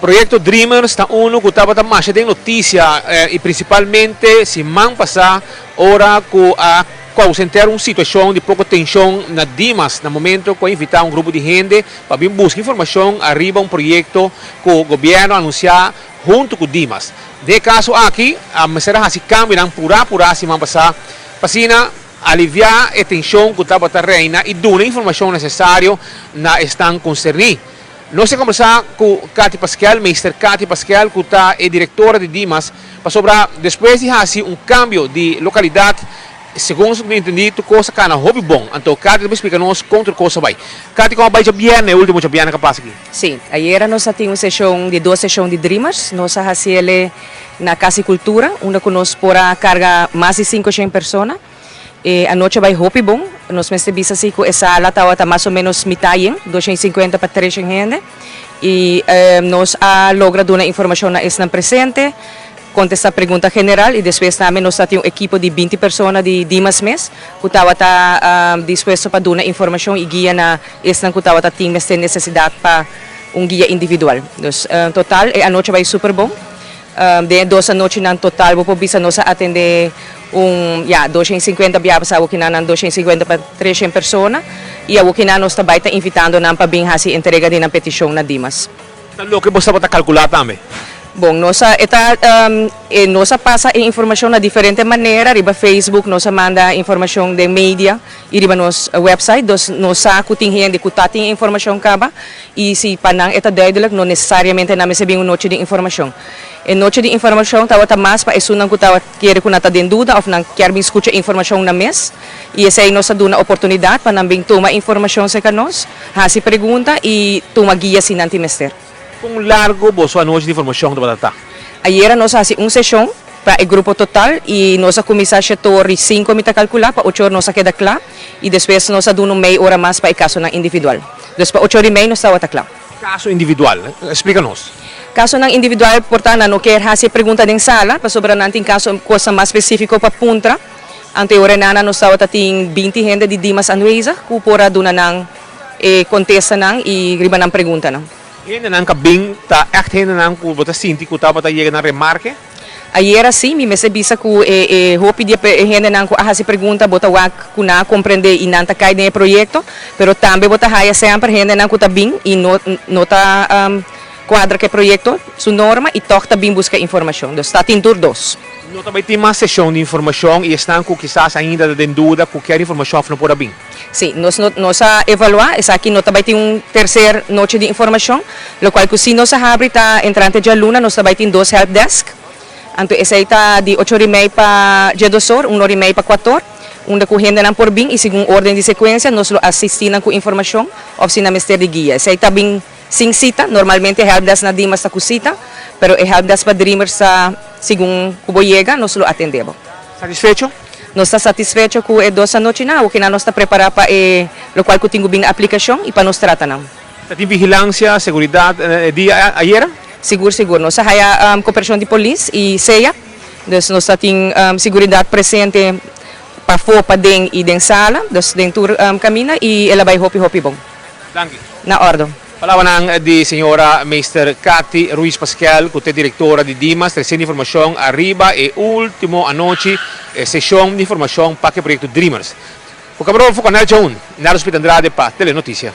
Proyecto Dreamers está uno que estaba más de noticia y principalmente si man pasa ahora que a ausentar una situación de poca tensión na Dimas, no momento que invitar un grupo de gente para bien buscar información arriba un proyecto que el gobierno anuncia junto con Dimas. De caso aquí, a será así cambio, pura si man pasa, para aliviar la tensión que estaba reina y dar la información necesaria na están concernidos. Nós conversamos com Katy Pascal, Mr. Katy Pascal, que é diretora de Dimas, para sobre depois de fazer cambio de localidade, segundo o que entendi, coisa que é hobby bom. Então, Katy, explica-nos contra coisa vai. Katy, como vai o último dia que passa aqui? Sim, ayer nós tínhamos sessão de 2 sessões de Dreamers, nós fazíamos na Casa Cultura, onde nós pora carga mais de 500 pessoas. A noite vai hobby bom, nós percebemos assim que essa sala está mais ou menos metade, 250 para 300 gente, e nós logra dar informação na estão presente, contestar a pergunta general e depois também nós temos um equipe de 20 pessoas de Dimas mês, que está disposto para dar informação e guia na estão que tem necessidade para guia individual. Então, total, a noite vai super bom. De 2 noites no total, vou bisa nós atender 250 biabas a Wakina 250 para 300 pessoas e a Wakina nós também está invitando para vir a entrega de uma petição na Dimas. Então, o que você pode calcular também? Bom, nós passa a informação de diferentes maneiras, riba Facebook, nós manda informação de mídia, e riba nos website, nós tem gente que tem informação caba, e se panang eta deadlock, não necessariamente na recebem uma noite de informação. A noite de informação está mais para isso não que quer que nata den dúvida, ou não quer escutar informação na mês, e essa aí nós dá uma oportunidade para não tomar informação se nós, se pergunta e tomar guia se não mester. Kung largo bo sua noite de informação do Batata? Ayer nós fazemos uma sessão para o grupo total e nós começamos a torre 5 mita calcular para 8 nós queda claro e depois nós damos meia hora mais para o caso individual. Depois para 8h30 nós estava claro. Caso individual, explica-nos. Caso individual, portanto, não quer fazer pergunta em sala, para sobre não tem caso coisa mais específica para punta. Ante hora nana nós estava tem 20 gente de Dimas anueza, que pora duna nang contesta nang e riba nang pergunta nang. Hindi nang kabing ta echt hindi nang kubota sinti ko tapa ta yega na remarque. Ayer assim, me sebisa ku hopi dia gente nang ku ahasi pergunta bota wak kuna compreender inanta kai de proyecto, pero tambe bota haya sempre gente nang ku tabing e nota quadra que proyecto, su norma e toca bem busca informação. Então está tintur dos. Nota vai ter uma sessão de informação e estão com quizás ainda de dúvida qualquer informação não pode bem. Sim, nós evaluar, essa aqui nós também tem terceira noite de informação, o qual se nós abre está entrante de aluna, nós também tem 2 help desk. Então essa aí está de 8h30 para 2 horas, 1h30 para 4 horas, onde a gente não por bem e segundo ordem de sequência nós assistimos com informação ou se na mestre de guia. Essa aí está bem sem cita, normalmente help desk na Dimas está com cita, pero help desk para Dreamers sa segundo o boyega nós lo atendemos. Satisfecho? Nós estamos satisfeitos com a 2 noite o que nós estamos preparados para o qual tenho bem a aplicação e para nós tratar. Tem vigilância, segurança, dia ayer? Seguro. Nós temos cooperação de polícia e CEA, nós temos segurança presente para fora, para dentro e dentro sala, dentro caminha e ela vai hopi bom. Danke. Na ordem. Palawan di Senhora Mr. Katy Ruiz Pascal, que é diretora de Dimas, trazendo informação arriba e último a noite, sessão de informação para o projeto Dreamers. O cabrão foi canal 1, Naros Andrade para Telenotícia.